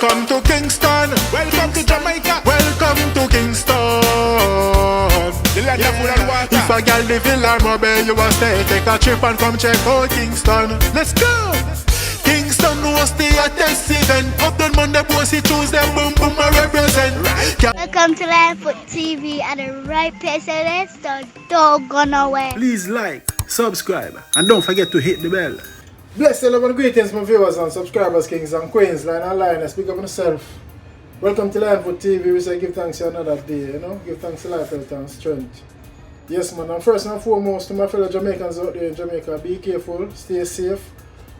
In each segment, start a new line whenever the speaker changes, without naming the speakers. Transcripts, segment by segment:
Welcome to Kingston. Welcome to Jamaica. Welcome to Kingston. The land of food and water. If a girl live in Mobile, you must take a trip and come check out Kingston. Let's go. Kingston was the hottest event. Up on Monday, Bossy Tuesday, boom boom, I represent.
Welcome to Livefoot TV at the right place, so let's don't go nowhere.
Please like, subscribe, and don't forget to hit the bell.
Bless you, love and greetings, my viewers and subscribers, kings and queens, line and line. I speak up on yourself. Welcome to Livefoot TV. We say give thanks to another day, give thanks to life, health, and strength. Yes, man, and first and foremost, to my fellow Jamaicans out there in Jamaica, be careful, stay safe,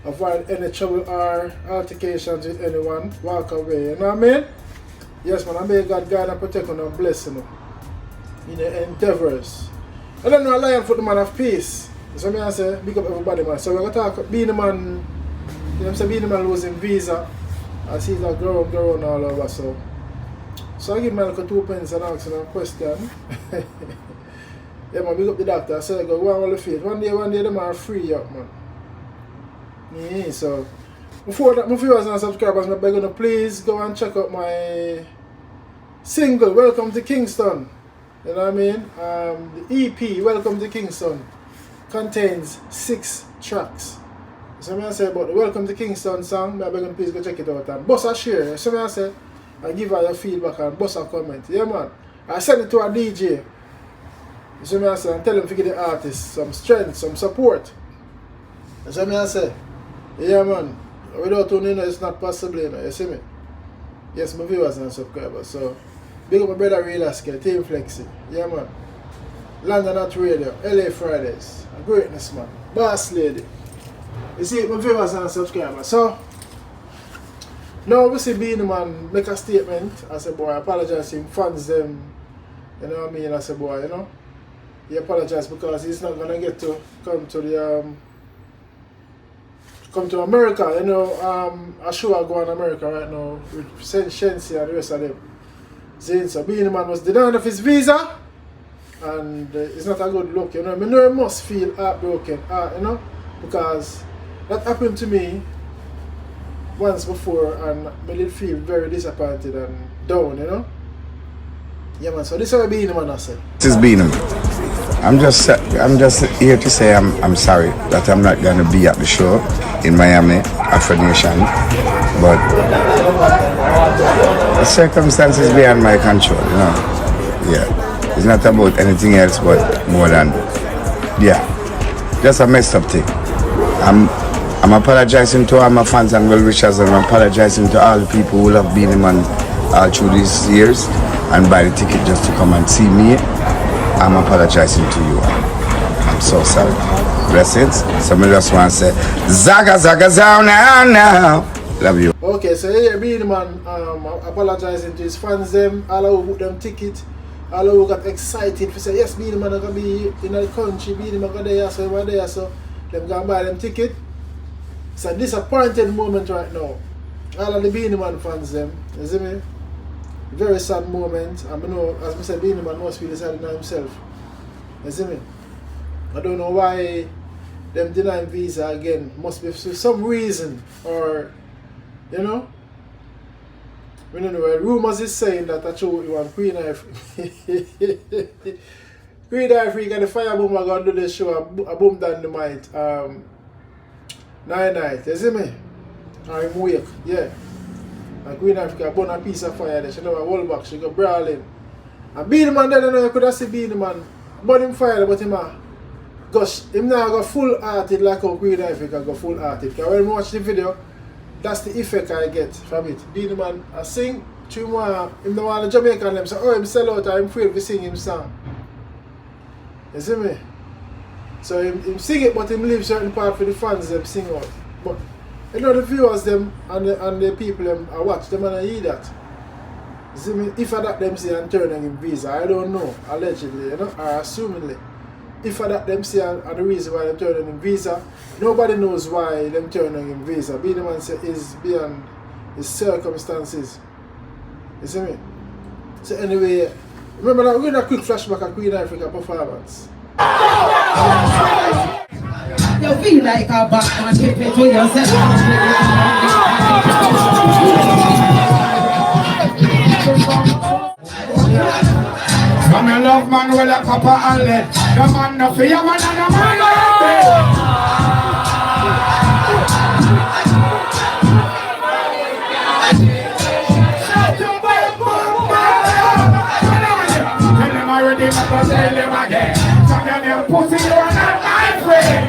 avoid any trouble or altercations with anyone, walk away, you know what I mean? Yes, man, I may God guide and protect you and bless you in the endeavors. I don't know, a Livefoot, the man of peace. So I say, big up everybody, man. So we're going to talk about Beenie Man. You know what I'm saying? Beenie Man losing visa. I see that grow all over. So I give me like 2 pence and ask him a question. Yeah, man, big up the doctor. I said, go on all the faith. One day, them are free up, man. Yeah, so before that, my viewers and subscribers, I'm begging you, please go and check out my single, Welcome to Kingston. You know what I mean? The EP, Welcome to Kingston, contains 6 tracks. So I say about the Welcome to Kingston song, I beg you please go check it out and bust a share. So I say, I give her your feedback and bust a comment. Yeah, man. I send it to a DJ. So I say, and tell him to give the artist some strength, some support. So I say, yeah, man. Without you, it's not possible, you see me? Yes, my viewers and subscribers. So big up my brother Real Askel, Team Flexi. Yeah, man. London at Radio, LA Fridays. A greatness, man. Boss lady. You see, my viewers and subscribers. So, now we see Beenie Man make a statement. I said, boy, I apologize to him, fans them. You know what I mean? I said, boy, he apologized because he's not gonna get to come to the come to America. I sure I go in America right now with Shensi and the rest of them. So Beenie Man was denied of his visa. And it's not a good look, I know I must feel heartbroken, because that happened to me once before and I did feel very disappointed and down, Yeah, man, so this is what Beenie Man I said.
This is Beenie. I'm just here to say I'm sorry that I'm not going to be at the show in Miami, Afro Nation, but the circumstances beyond my control, Yeah. It's not about anything else but more than, just a messed up thing. I'm apologizing to all my fans and well-wishers, and I'm apologizing to all the people who love Beenie Man all through these years and buy the ticket just to come and see me. I'm apologizing to you all. I'm so sorry. Blessings. Somebody just want to say, Zaga Zaga Zaga now. Love you.
Okay, so here Beenie Man apologizing to his fans, all who book them ticket. All who got excited to say, yes, Beenie Man are going to be in the country, Beenie Man are there, so over there, so them going to buy them ticket. It's a disappointed moment right now. All of the Beenie Man fans, you see me? Very sad moment. And I know, as I said, Beenie Man must feel sad now himself. You see me? I don't know why them denying visa again. Must be for some reason, or, we don't know. Rumors is saying that I told you want Queen Ivory. Queen Ivory got the fire boom. I gonna do the show. I boom down the mic. 9 you see me? I'm wake, yeah. And Queen Ivory burn a piece of fire there. She never hold back. She go brawling. And Beenie Man there, you could have seen Beenie Man burn him fire, but him gosh, him now go full hearted like how Queen Ivory can go full hearted. Because when I watch the video, that's the effect I get from it. Beenie Man, I sing, him the one the Jamaican them say, oh, him sell out, I'm afraid to sing him song. You see me? So him sing it, but him leave certain part for the fans them sing out. But the viewers them and the people them I watch them and I hear that. You see me? If I that them say and turn on him visa, I don't know, allegedly, or assumingly. If I that them say and the reason why they turn on him visa, nobody knows why them turn on him visa. Beenie Man say is beyond his circumstances. You see me? So anyway, remember that we're going to quick flashback at Queen Africa performance.
You feel like a Batman, keep it to yourself.
man with a copper and lead. The man no fear man and the man no tell him already, but tell him again. Tell them pussy, you are not my friend.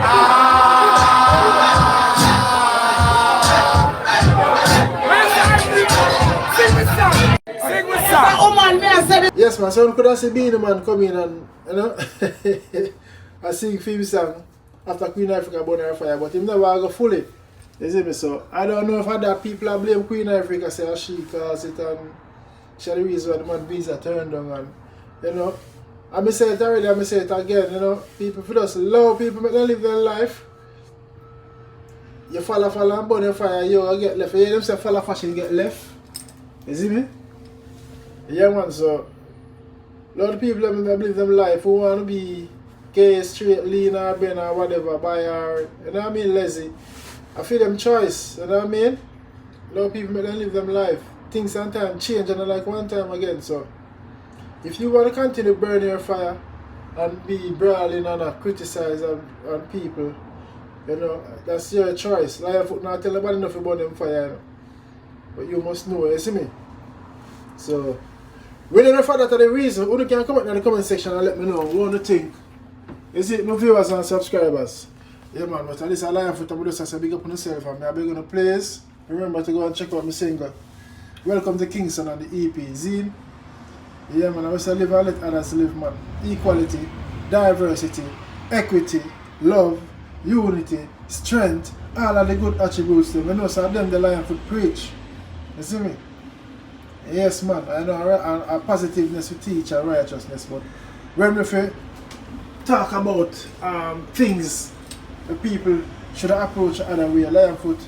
Yes, man, so you could have seen Beenieman come in and, you know, I sing film song after Queen Africa burn her fire, but him never go fully. You see me? So I don't know if other people are blame Queen Africa, say she cause it and she the reason why the man visa turned on and, you know, I say it already, I say it again, you know, people for just love people, make them live their life. You follow and burn your fire, you get left. You hear them say follow fashion, you get left. You see me? Yeah, man, so a lot of people that live them life who want to be gay, straight, lean, or bend, or whatever, by or, you know what I mean, lazy. I feel them choice, you know what I mean? A lot of people make them live them life. Things sometimes change and like one time again, so if you want to continue burning your fire and be brawling and criticize on people, you know, that's your choice. Like, not tell nobody enough about them fire, you know? But you must know, you see me? So, when you refer that to the reason, you can comment in the comment section and let me know what you think. You see, my viewers and subscribers. Yeah, man, but at least I like for to say big up on yourself and I beg on the place. Remember to go and check out my single. Welcome to Kingston and the EP. Zine. Yeah, man, I wish I live and let others live, man. Equality, diversity, equity, love, unity, strength, all of the good attributes. You know, so them the lion for preach. You see me? Yes, man, I know a positiveness we teach and righteousness, but when we talk about things that people should approach other way, Lionfoot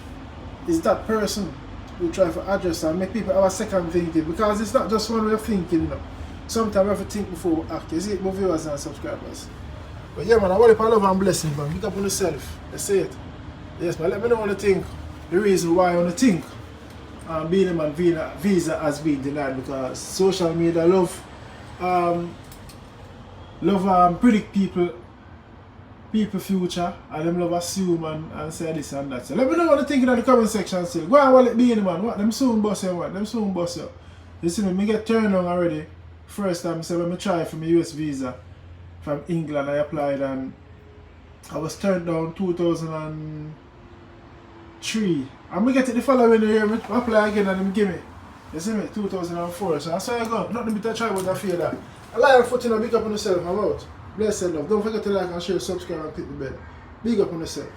is that person who try to address and make people have a second thinking, because it's not just one way of thinking, you know. Sometimes we have to think before we act. You see it, my viewers and subscribers. But yeah, man, I want to love and blessing, man. Pick up on yourself. I say it. Yes, man, let me know what you think. The reason why I want to think Beenieman visa has been denied, because social media love predict people future, and them love assume and say this and that. So let me know what you think in the comment section still. Go and wallet Beenieman. What them soon boss you, what them soon boss you. You see me get turned on already. First time I said when I try for my US visa from England, I applied and I was turned down 2003. And we get it the following year, I apply again and them give me. You see me? 2004. So that's how I go. Nothing but I try what I feel that. I like your foot in a big up on yourself. I'm out. Bless and love. Don't forget to like and share, subscribe and click the bell. Big up on yourself.